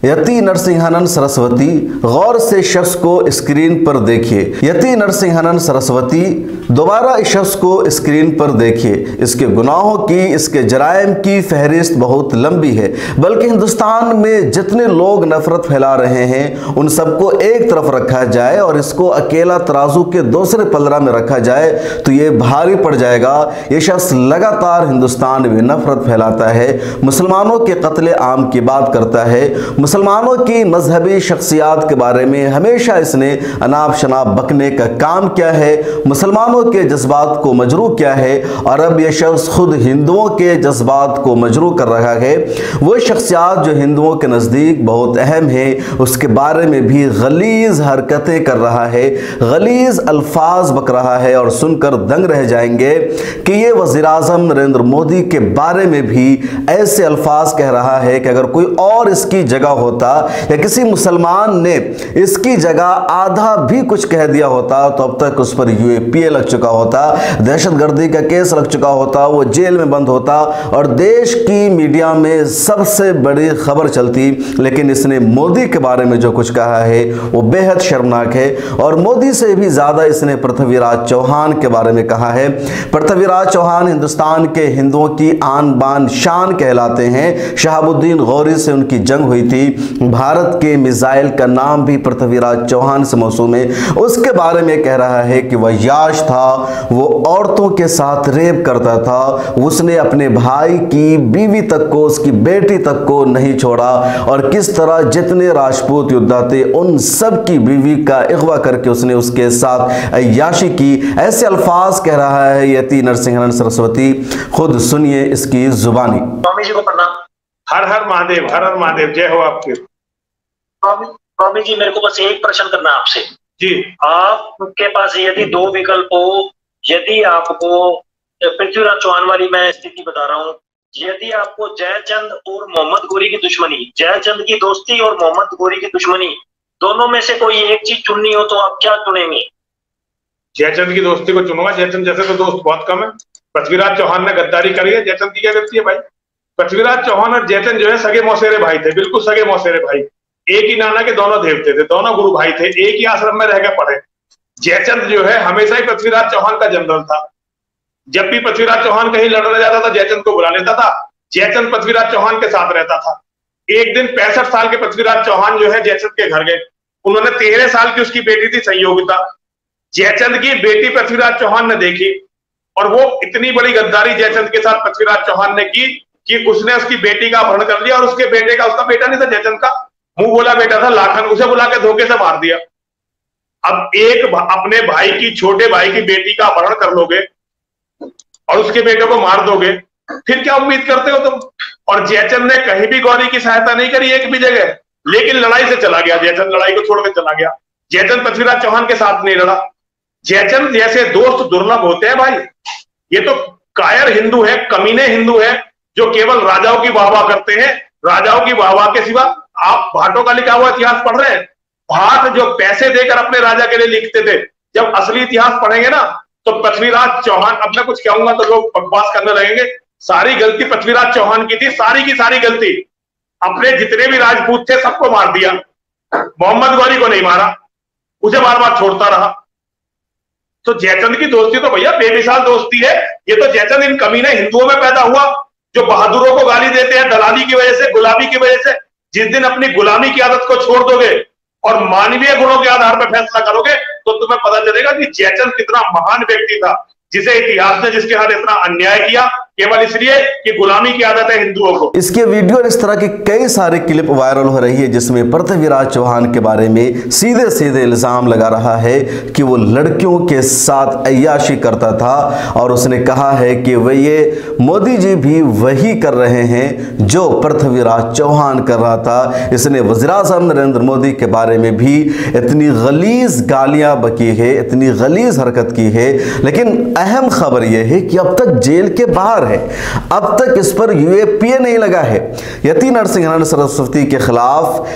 यति नरसिंहानंद सरस्वती, गौर से शख्स को स्क्रीन पर देखिए। यति नरसिंहानंद सरस्वती, दोबारा इस शख्स को स्क्रीन पर देखिए। इसके गुनाहों की, इसके जराइम की फहरिस्त बहुत लंबी है। बल्कि हिंदुस्तान में जितने लोग नफरत फैला रहे हैं उन सबको एक तरफ रखा जाए और इसको अकेला तराजू के दूसरे पलड़ा में रखा जाए तो ये भारी पड़ जाएगा। ये शख्स लगातार हिंदुस्तान में नफरत फैलाता है, मुसलमानों के कत्ले आम की बात करता है, मुसलमानों की मजहबी शख्सियात के बारे में हमेशा इसने अनाप शनाप बकने का काम किया है, मुसलमानों के जज्बात को मजरूह किया है और अब यह शख्स खुद हिंदुओं के जज्बात को मजरूह कर रहा है। वो शख्सियात जो हिंदुओं के नज़दीक बहुत अहम है उसके बारे में भी गलीज हरकतें कर रहा है, गलीज अल्फाज बक रहा है और सुनकर दंग रह जाएंगे कि ये वज़ीर आज़म नरेंद्र मोदी के बारे में भी ऐसे अल्फाज कह रहा है कि अगर कोई और इसकी जगह होता या किसी मुसलमान ने इसकी जगह आधा भी कुछ कह दिया होता तो अब तक उस पर यूएपीए लग चुका होता, दहशतगर्दी का केस लग चुका होता, वो जेल में बंद होता और देश की मीडिया में सबसे बड़ी खबर चलती। लेकिन इसने मोदी के बारे में जो कुछ कहा है वो बेहद शर्मनाक है और मोदी से भी ज्यादा इसने पृथ्वीराज चौहान के बारे में कहा है। पृथ्वीराज चौहान हिंदुस्तान के हिंदुओं की आन बान शान कहलाते हैं। शहाबुद्दीन गौरी से उनकी जंग हुई थी, भारत के मिसाइल का नाम भी पृथ्वीराज चौहान से मौसूम है। उसके बारे में कह रहा है कि वह याश था, वो औरतों के साथ रेप करता था, उसने अपने भाई की बीवी तक को, उसकी बेटी तक को नहीं छोड़ा और किस तरह जितने राजपूत योद्धा थे उन सब की बीवी का अगवा करके उसने उसके साथ अय्याशी की। ऐसे अल्फाज कह रहा है यति नरसिंहानंद सरस्वती, खुद सुनिए इसकी जुबानी। स्वामी जी को प्रणाम। हर हर महादेव, हर हर महादेव, जय हो आपके। स्वामी जी मेरे को बस एक प्रश्न करना है आपसे जी। आपके पास यदि दो विकल्प हो, यदि आपको पृथ्वीराज चौहान वाली मैं स्थिति बता रहा हूँ, यदि आपको जयचंद और मोहम्मद गोरी की दुश्मनी, जयचंद की दोस्ती और मोहम्मद गोरी की दुश्मनी, दोनों में से कोई एक चीज चुननी हो तो आप क्या चुनेंगे? जयचंद की दोस्ती को चुनूंगा। जयचंद जैसे तो दोस्त बहुत कम है। पृथ्वीराज चौहान ने गद्दारी करी है, जयचंद की क्या गलती है भाई? पृथ्वीराज चौहान और जयचंद जो है सगे मौसेरे भाई थे, बिल्कुल सगे मौसेरे भाई। एक ही नाना के दोनों देवते थे, दोनों गुरु भाई थे, एक ही आश्रम में रह के पढ़े। जयचंद जो है हमेशा ही पृथ्वीराज चौहान का जनरल था। जब भी पृथ्वीराज चौहान कहीं लड़ने जाता था जयचंद को बुला लेता था, जयचंद पृथ्वीराज चौहान के साथ रहता था। एक दिन 65 साल के पृथ्वीराज चौहान जो है जयचंद के घर गए। उन्होंने 13 साल की उसकी बेटी थी संयोगिता, जयचंद की बेटी पृथ्वीराज चौहान ने देखी और वो इतनी बड़ी गद्दारी जयचंद के साथ पृथ्वीराज चौहान ने की कि उसने उसकी बेटी का अपहरण कर लिया और उसके बेटे का, उसका बेटा नहीं था जयचंद का, मुंह बोला बेटा था लाखन, उसे बुला के धोखे से मार दिया। अब एक अपने भाई की, छोटे भाई की बेटी का अपहरण कर लोगे और उसके बेटे को मार दोगे, फिर क्या उम्मीद करते हो तुम? और जयचंद ने कहीं भी गौरी की सहायता नहीं करी एक भी जगह, लेकिन लड़ाई से चला गया जयचंद, लड़ाई को छोड़कर चला गया। जयचंद पृथ्वीराज चौहान के साथ नहीं लड़ा। जयचंद जैसे दोस्त दुर्लभ होते हैं भाई। ये तो कायर हिंदू है, कमीने हिंदू है जो केवल राजाओं की वाहवाह करते हैं। राजाओं की वाहवाह के सिवा आप भाटों का लिखा हुआ इतिहास पढ़ रहे हैं? भाट जो पैसे देकर अपने राजा के लिए लिखते थे, जब असली इतिहास पढ़ेंगे ना तो पृथ्वीराज चौहान, अब मैं कुछ कहूंगा तो लोग बकवास करने लगेंगे, सारी गलती पृथ्वीराज चौहान की थी, सारी की सारी गलती। अपने जितने भी राजपूत थे सबको मार दिया, मोहम्मद गौरी को नहीं मारा, उसे बार बार छोड़ता रहा। तो जयचंद की दोस्ती तो भैया बेमिसाल दोस्ती है। ये तो जयचंद इन कमीने हिंदुओं में पैदा हुआ जो बहादुरों को गाली देते हैं दलाली की वजह से, गुलामी की वजह से। जिस दिन अपनी गुलामी की आदत को छोड़ दोगे और मानवीय गुणों के आधार पर फैसला करोगे तो तुम्हें पता चलेगा कि जयचंद कितना महान व्यक्ति था, जिसे इतिहास ने जिसके साथ इतना अन्याय किया केवल इसलिए कि गुलामी की आदत है हिंदुओं को। इसके वीडियो और इस तरह की कई सारी क्लिप वायरल हो रही है जिसमें पृथ्वीराज चौहान के बारे में सीधे सीधे इल्जाम लगा रहा है कि वो लड़कियों के साथ अय्याशी करता था और उसने कहा है कि वह ये मोदी जी भी वही कर रहे हैं जो पृथ्वीराज चौहान कर रहा था। इसने वज़ीर आज़म नरेंद्र मोदी के बारे में भी इतनी गलीज गालियां बकी है, इतनी गलीज हरकत की है। लेकिन अहम खबर यह है कि अब तक जेल के बाहर है, अब तक इस पर यूएपीए नहीं लगा है। यति नरसिंहानंद सरस्वती के खिलाफ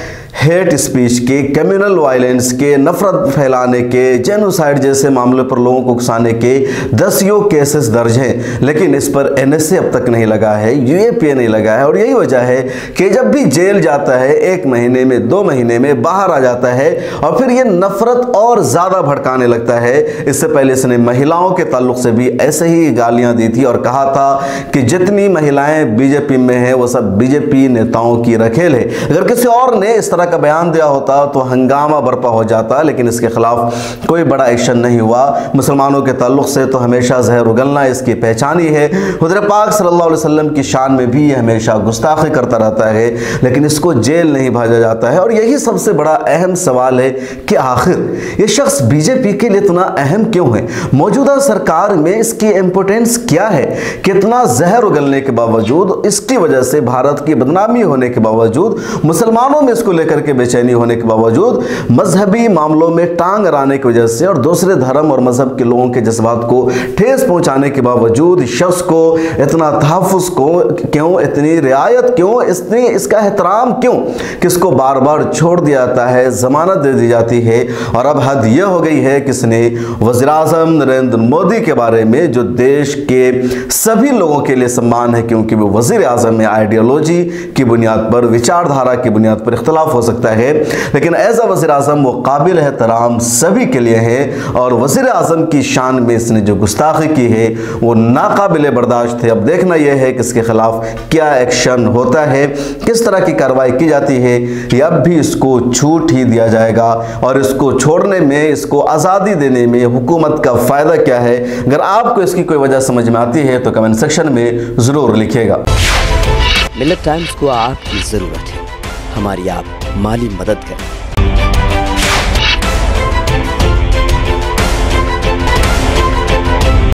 हेट स्पीच के, कम्युनल वायलेंस के, नफरत फैलाने के, जेनोसाइड जैसे मामलों पर लोगों को उकसाने के दसियों केसेस दर्ज हैं, लेकिन इस पर NSA अब तक नहीं लगा है, UAPA नहीं लगा है। और यही वजह है कि जब भी जेल जाता है 1 महीने में 2 महीने में बाहर आ जाता है और फिर ये नफरत और ज्यादा भड़काने लगता है। इससे पहले इसने महिलाओं के ताल्लुक से भी ऐसे ही गालियां दी थी और कहा था कि जितनी महिलाएं बीजेपी में हैं वो सब बीजेपी नेताओं की रखेल है। अगर किसी और ने इस तरह का बयान दिया होता तो हंगामा बरपा हो जाता, लेकिन इसके खिलाफ कोई बड़ा एक्शन नहीं हुआ। मुसलमानों के ताल्लुक से तो हमेशा जहर उगलना इसकी पहचान ही है। हुज़ूर पाक सल्लल्लाहु अलैहि वसल्लम की शान में भी ये हमेशा गुस्ताखी करता रहता है, लेकिन इसको जेल नहीं भेजा जाता है। और यही सबसे बड़ा अहम सवाल है कि आखिर ये शख्स बीजेपी के लिए इतना अहम क्यों है? मौजूदा सरकार में इसकी इंपोर्टेंस क्या है? कितना जहर उगलने के बावजूद, इसकी वजह से भारत की बदनामी होने के बावजूद, मुसलमानों में इसको लेकर के बेचैनी होने के बावजूद, मजहबी मामलों में टांग अड़ाने की वजह से और दूसरे धर्म और मजहब के लोगों के जज्बात को ठेस पहुंचाने के बावजूद शख्स को इतना तहफ़्फ़ुज़ क्यों, इतनी रियायत क्यों, इसका एहतराम क्यों कि इसको बार बार छोड़ दिया जाता है, जमानत दे दी जाती है। और अब हद यह हो गई है कि इसने वज़ीर-ए-आज़म नरेंद्र मोदी के बारे में, जो देश के सभी लोगों के लिए सम्मान है क्योंकि वो वज़ीर-ए-आज़म में आइडियोलॉजी की बुनियाद पर, विचारधारा की बुनियाद पर इख्तलाफ हो सकता है, लेकिन एज अ वज़ीर-ए-आज़म वो काबिल एहतराम सभी के लिए है। और वज़ीर-ए-आज़म की शान में इसने जो गुस्ताखी की है वो नाकाबिल बर्दाश्त है। अब देखना यह है कि इसके खिलाफ क्या एक्शन होता है, किस तरह की कार्रवाई की जाती है, या अब भी इसको छूट ही दिया जाएगा। और इसको छोड़ने में, इसको आज़ादी देने में हुकूमत का फ़ायदा क्या है? अगर आपको इसकी कोई वजह समझ में आती है तो कमेंट सेक्शन में ज़रूर लिखिएगा। मिल्लत टाइम्स को आपकी ज़रूरत है, हमारी आप माली मदद करें।